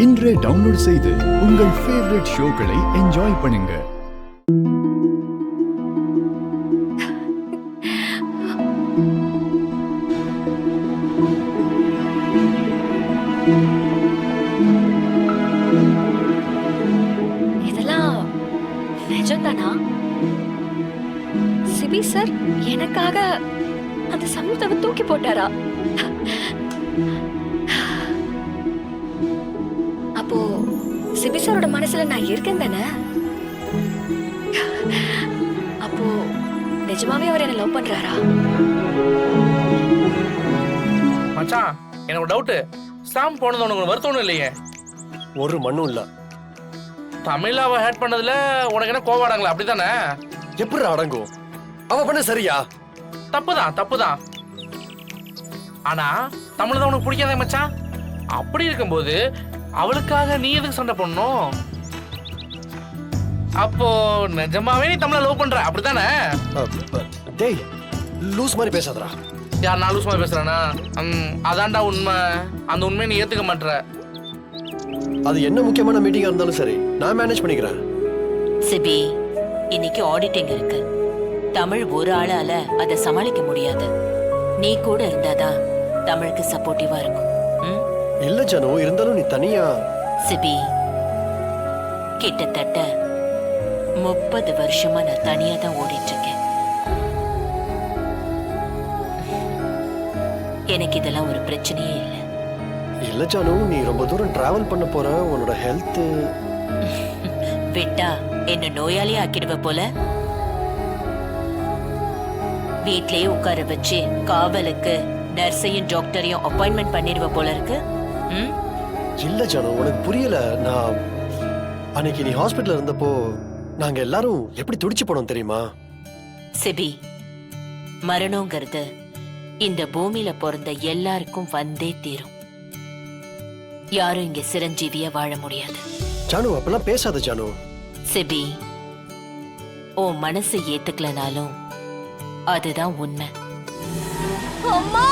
இன்றே டவுன்லோட் செய்து உங்கள் ஃபேவரட் ஷோக்களை என்ஜாய் பண்ணுங்க. இதெல்லாம் நிஜம்தானா? சிபி சார் எனக்காக அந்த சமூகத்தை தூக்கி போட்டாரா? அப்போ சிபி சாரோட மனசுல நான் இருக்கேன் தானே? அப்போ நிஜமாவே அவர் என்ன லவ் பண்றாரா? மச்சான், எனக்கு டவுட். சாம் போனது உனக்கு வருத்தம் இல்லையே? ஒரு மண்ணும் இல்ல. தமிழ் அவ ஹேட் பண்ணதுல உனக்கு என்ன கோவாடாங்களா? அப்படித்தானே? எப்படி அடங்கும்? அவ பண்ண சரியா? தப்புதான். ஆனா தமிழ் தான் உனக்கு பிடிக்காதே மச்சான். அப்படி இருக்கும்போது அவளுக்காக நீ எதுக்கு சண்டை பண்ணணும்? அப்போ நிஜமாவே நீ தமிழ லவ் பண்ற, அப்படித்தானே? டேய், லூஸ் மாதிரி பேசாதடா. யார் நான் லூஸ் மாதிரி பேசுறேனா? அதான்டா உண்மை. அந்த உண்மையை நீ ஏத்துக்க மாட்ற. அது என்ன முக்கியமான மீட்டிங்கா இருந்தாலும் சரி, நான் மேனேஜ் பண்ணிக்கிறேன். சிபி, இன்னைக்கு ஆடிட்டிங் இருக்கு. தமிழ் ஒரு ஆளால அதை சமாளிக்க முடியாது. நீ கூட இருந்தாதான் தமிழுக்கு சப்போர்ட்டிவா இருக்கும். இல்ல ஜனு, இருந்தாலும் நீ தனியா. சிபி, கிட்டத்தட்ட 30 வருஷமா நான் தனியா தான் ஓடிட்டு இருக்கேன். எனக்கு இதெல்லாம் ஒரு பிரச்சனையே இல்லை. இல்ல ஜானு, நீ ரொம்ப தூரம் டிராவல் பண்ண போற. உன்னோட ஹெல்த் விட்டா என்ன நோயாளியா ஆக்கிடுவ போல. வீட்லயே உட்கார வச்சு காவலுக்கு நர்ஸையும் டாக்டரையும் அப்பாயின்மெண்ட் பண்ணிடுவ போல இருக்கு. இல்ல ஜானு, உனக்கு புரியல. நான் அன்னைக்கு நீ ஹாஸ்பிட்டல் இருந்தப்போ நாங்க எல்லாரும் எப்படி துடிச்சு போனோம் தெரியுமா? சிபி, மரணங்கிறது இந்த பூமியில பிறந்த எல்லாருக்கும் வந்தே தீரும். யாரும் இங்க சிரஞ்சீவியா வாழ முடியாது. ஜானு, அப்பெல்லாம் பேசாத ஜானு. சிபி, உன் மனசு ஏத்துக்கலனாலும் அதுதான் உண்மை. அம்மா!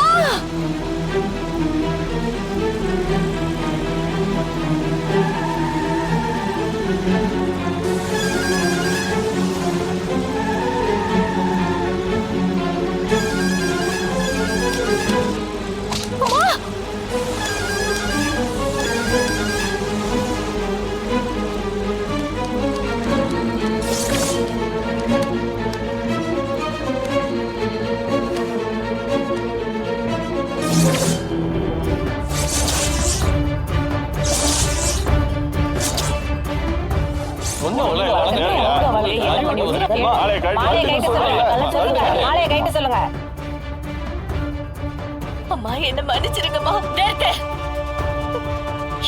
அம்மா, என்ன மன்னிச்சிருங்கம்மா. நிறுத்து.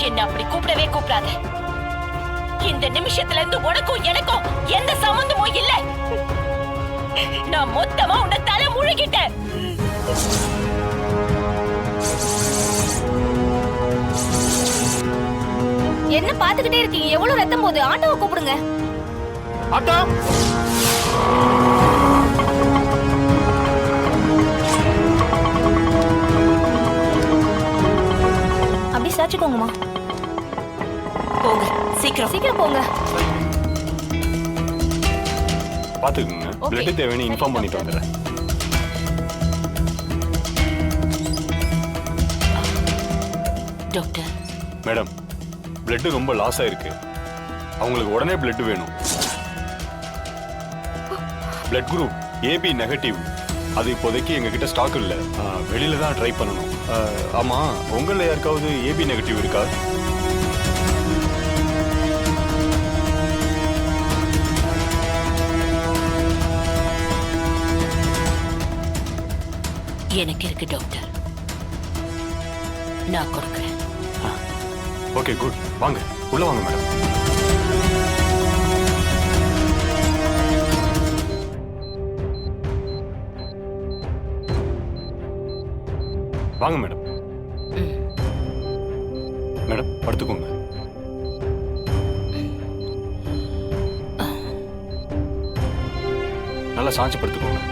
என்ன அப்படி கூப்பிடவே கூப்பிடாத. இந்த நிமிஷத்துல இருந்து உனக்கும் எனக்கும் எந்த சம்பந்தமும் இல்லை. நான் மொத்தமா உன்னை தலை முழுகிட்டேன். என்ன பாத்துக்கிட்டே இருக்கீங்க? எவ்வளவு ரத்தம் போகுது? ஆட்டோவை கூப்பிடுங்க. ஆட்டோ! அப்படி சாச்சுக்கோங்கம்மா. போங்க, சீக்கிரம் போங்க. பாத்துக்குங்க. பிளட் தேவைன்னு இன்ஃபார்ம் பண்ணிட்டு வந்துடுறேன். டாக்டர். மேடம், பிளட் ரொம்ப லாஸ் ஆயிருக்கு. அவங்களுக்கு உடனே பிளட் வேணும். Blood group AB negative. அது இப்போதைக்கு எங்ககிட்ட ஸ்டாக் இல்லை. வெளியில தான் ட்ரை பண்ணணும். ஆமா, உங்களில் யாருக்காவது ஏபி நெகட்டிவ் இருக்கா? எனக்கு இருக்கு டாக்டர், நான் கொடுக்கிறேன். Okay, good. வாங்க, உள்ள வாங்க மேடம். வாங்க மேடம். மேடம், படுத்துக்கோங்க. நல்லா சாய்ச்சி படுத்துக்கோங்க.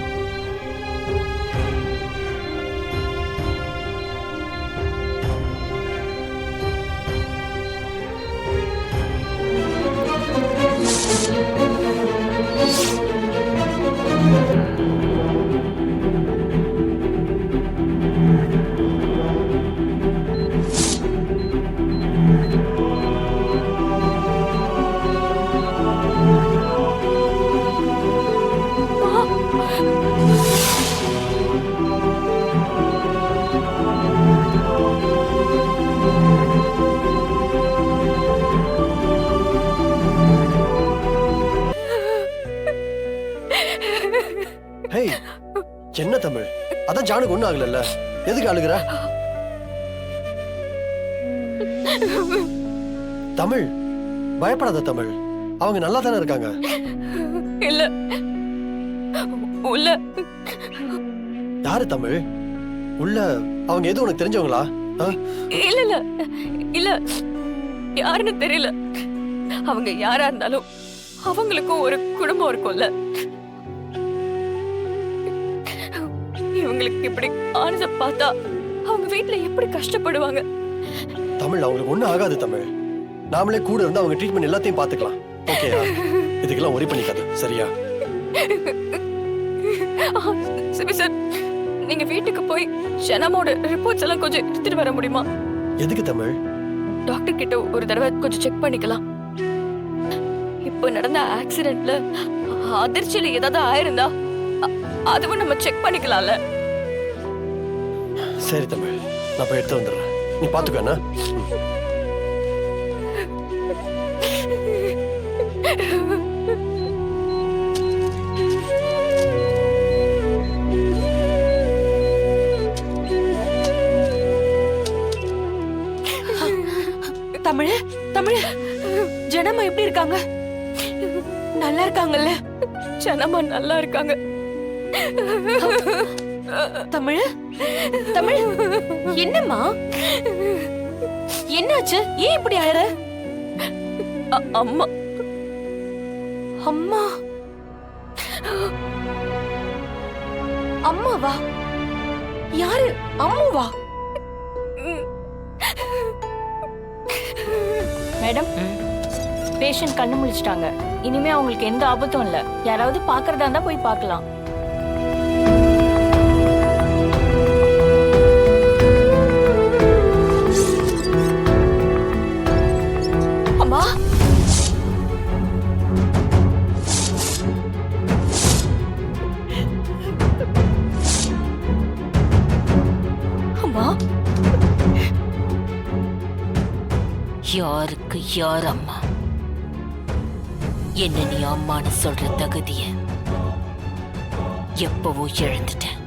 தான் ஜானுக்கு ஒண்ணும் ஆகல. எதுக்கு அழுகுற? தமிழ், பயப்படாத தமிழ். அவங்க நல்லா தானே இருக்காங்க. இல்ல உள்ள யாரு தமிழ்? உள்ள அவங்க எதுவும் உனக்கு தெரிஞ்சவங்களா? இல்ல இல்ல இல்ல யாருன்னு தெரியல. அவங்க யாரா இருந்தாலும் அவங்களுக்கும் ஒரு குடும்பம் இருக்கும்ல. இவங்களுக்கு இப்படி ஆனத பார்த்தா அவங்க வீட்டுல எப்படி கஷ்டப்படுவாங்க. தமிழ், அவங்களுக்கு ஒண்ணும் ஆகாது தமிழ். நாமளே கூட இருந்து அவங்க ட்ரீட்மெண்ட் எல்லாத்தையும் பாத்துக்கலாம். ஓகேயா? இதுக்கெல்லாம் ஒரி பண்ணிக்காத, சரியா? சிபி சார், நீங்க வீட்டுக்கு போய் ஜனமோட ரிப்போர்ட்ஸ் எல்லாம் கொஞ்சம் எடுத்துட்டு வர முடியுமா? எதுக்கு தமிழ்? டாக்டர் கிட்ட ஒரு தடவை கொஞ்சம் செக் பண்ணிக்கலாம். இப்ப நடந்த ஆக்சிடென்ட்ல அதிர்ச்சியில ஏதாவது ஆயிருந்தா அதுவும் நம்ம செக் பண்ணிக்கலாம்ல. சரி தமிழ், நான் போய் எடுத்து வந்துடுறேன். நீ பாத்துக்க என்ன? தமிழ் தமிழ், ஜனமா எப்படி இருக்காங்க? நல்லா இருக்காங்கல்ல? ஜனமா நல்லா இருக்காங்க. தமிழ் தமிழ், என்னம்மா என்னாச்சு? ஏன் இப்படி அழற? அம்மா அம்மா அம்மாவா? யாரு அம்மாவா? மேடம், பேஷண்ட் கண்ணு முழிச்சிட்டாங்க. இனிமே அவங்களுக்கு எந்த ஆபத்தும் இல்ல. யாராவது பாக்குறதா இருந்தா போய் பார்க்கலாம். அம்மா அம்மா, யாருக்கு யார் அம்மா? என்ன நீ அம்மான்னு சொல்ற தகுதிய எப்பவோ இழந்துட்டேன்.